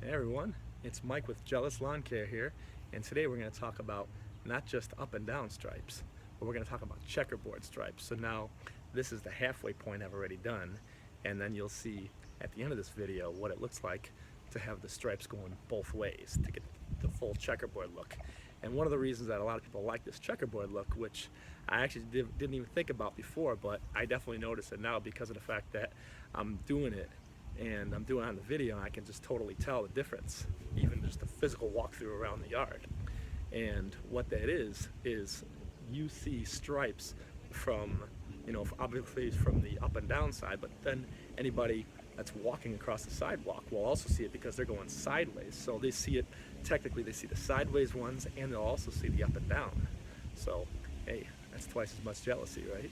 Hey everyone, it's Mike with Jealous Lawn Care here, and today we're going to talk about not just up and down stripes, but we're going to talk about checkerboard stripes. So now this is the halfway point I've already done, and then you'll see at the end of this video what it looks like to have the stripes going both ways to get the full checkerboard look. And one of the reasons that a lot of people like this checkerboard look, which I actually didn't even think about before, but I definitely notice it now because of the fact that I'm doing it and I'm doing it on the video, and I can just totally tell the difference, even just a physical walkthrough around the yard. And what that is you see stripes from, obviously from the up and down side, but then anybody that's walking across the sidewalk will also see it because they're going sideways. So they see it, technically they see the sideways ones, and they'll also see the up and down. So, hey, that's twice as much jealousy, right?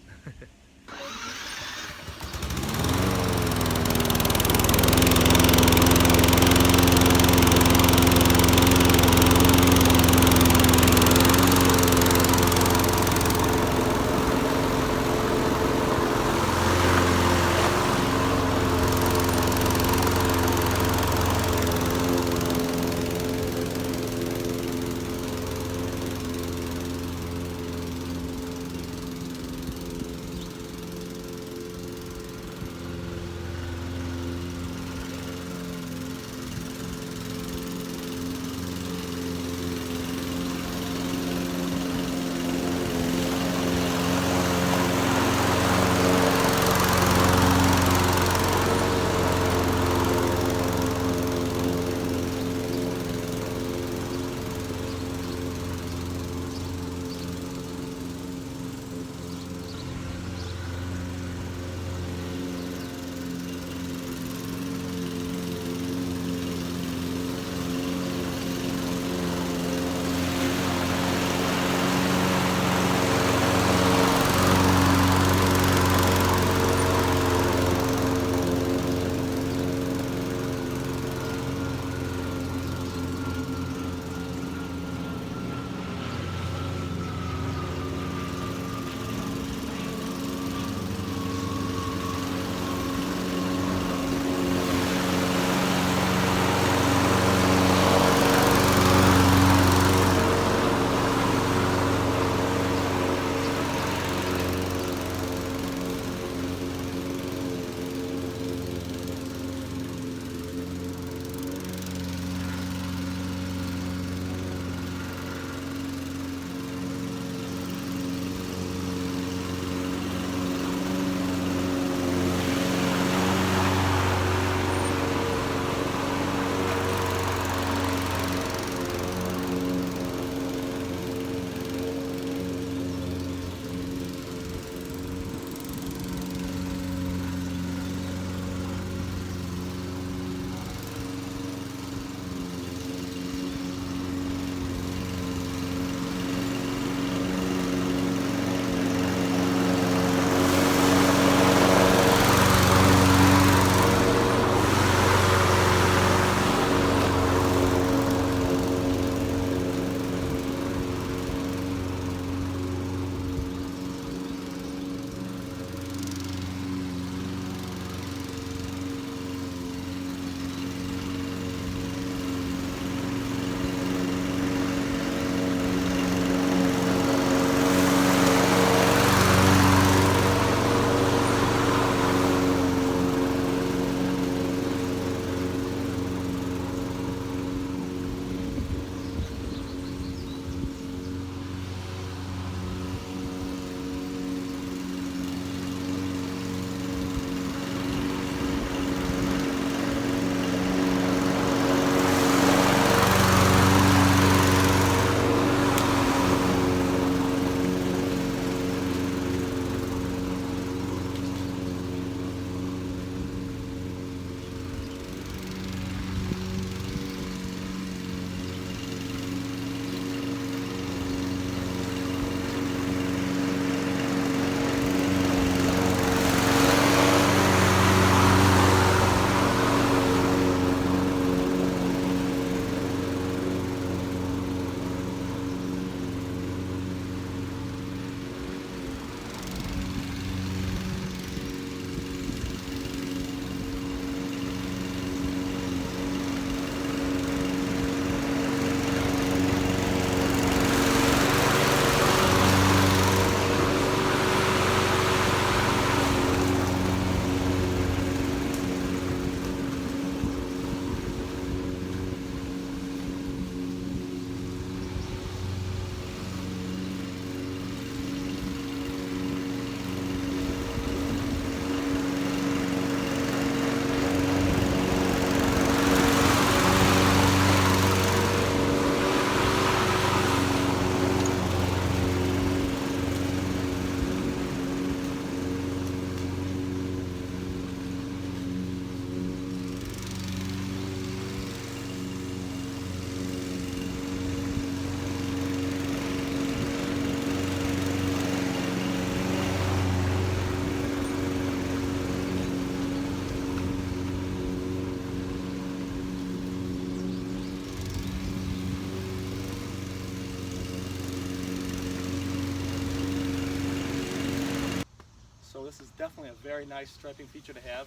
definitely a very nice striping feature to have.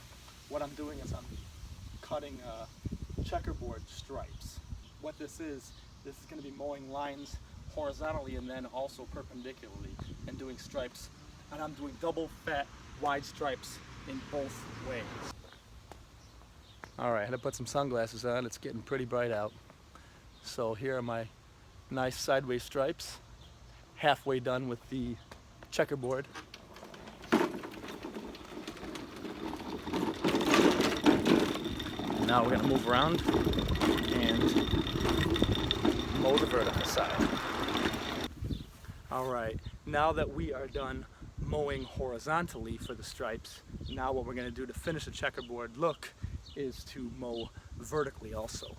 What I'm doing is I'm cutting checkerboard stripes. What this is going to be mowing lines horizontally and then also perpendicularly and doing stripes. And I'm doing double fat wide stripes in both ways. Alright, I had to put some sunglasses on. It's getting pretty bright out. So here are my nice sideways stripes. Halfway done with the checkerboard. Now we're going to move around and mow the vertical side. Alright, now that we are done mowing horizontally for the stripes, now what we're going to do to finish the checkerboard look is to mow vertically also.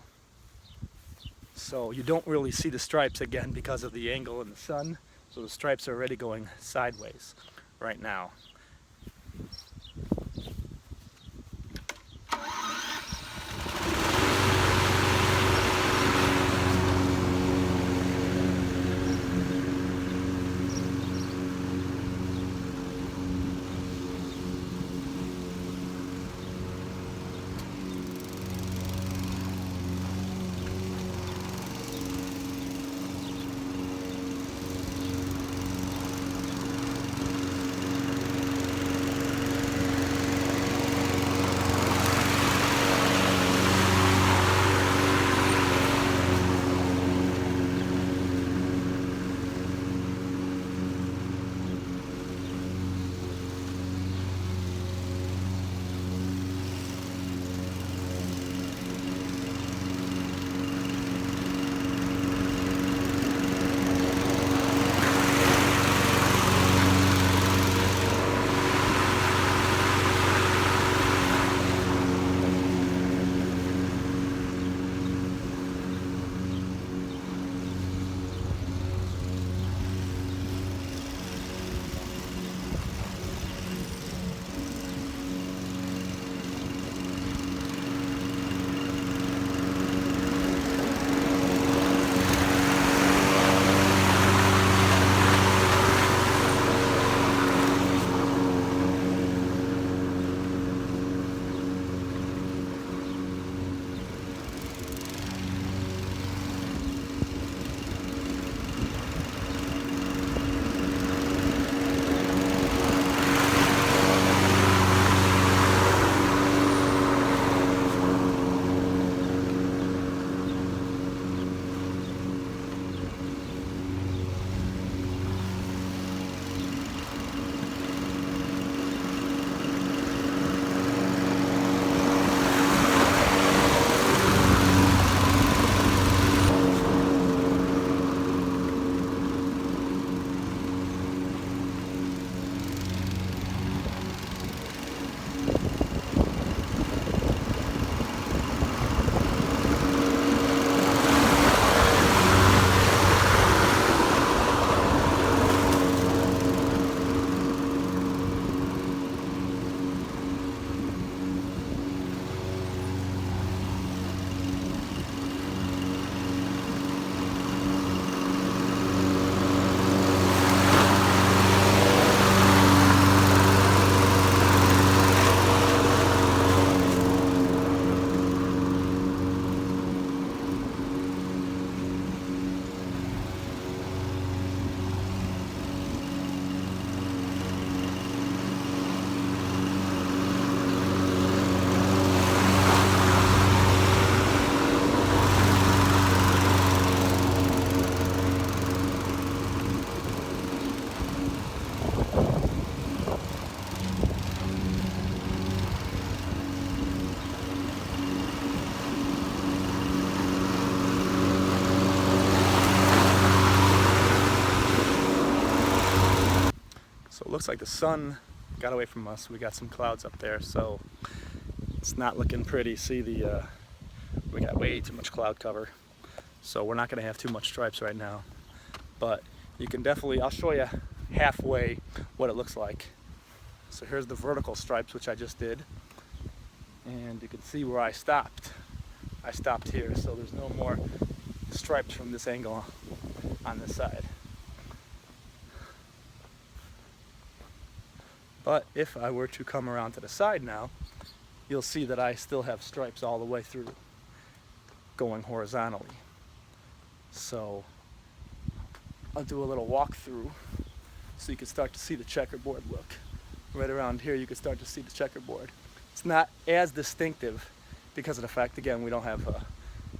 So you don't really see the stripes again because of the angle in the sun, so the stripes are already going sideways right now. Looks like the sun got away from us. We got some clouds up there, so it's not looking pretty. See we got way too much cloud cover, so we're not going to have too much stripes right now. But you can definitely, I'll show you halfway what it looks like. So here's the vertical stripes, which I just did, and you can see where I stopped. I stopped here, so there's no more stripes from this angle on this side. But if I were to come around to the side now, you'll see that I still have stripes all the way through going horizontally. So I'll do a little walkthrough so you can start to see the checkerboard look. Right around here you can start to see the checkerboard. It's not as distinctive because of the fact, again, we don't have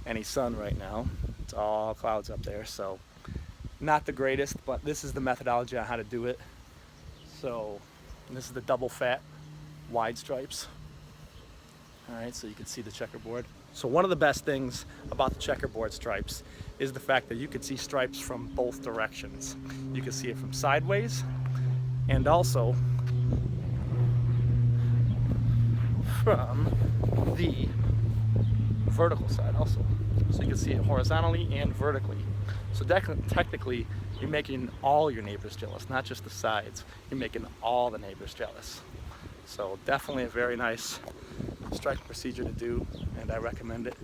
any sun right now. It's all clouds up there, so not the greatest, but this is the methodology on how to do it. So this is the double fat wide stripes. All right, so you can see the checkerboard. So one of the best things about the checkerboard stripes is the fact that you can see stripes from both directions. You can see it from sideways and also from the vertical side also. So you can see it horizontally and vertically. So technically, you're making all your neighbors jealous, not just the sides. You're making all the neighbors jealous. So definitely a very nice striping procedure to do, and I recommend it.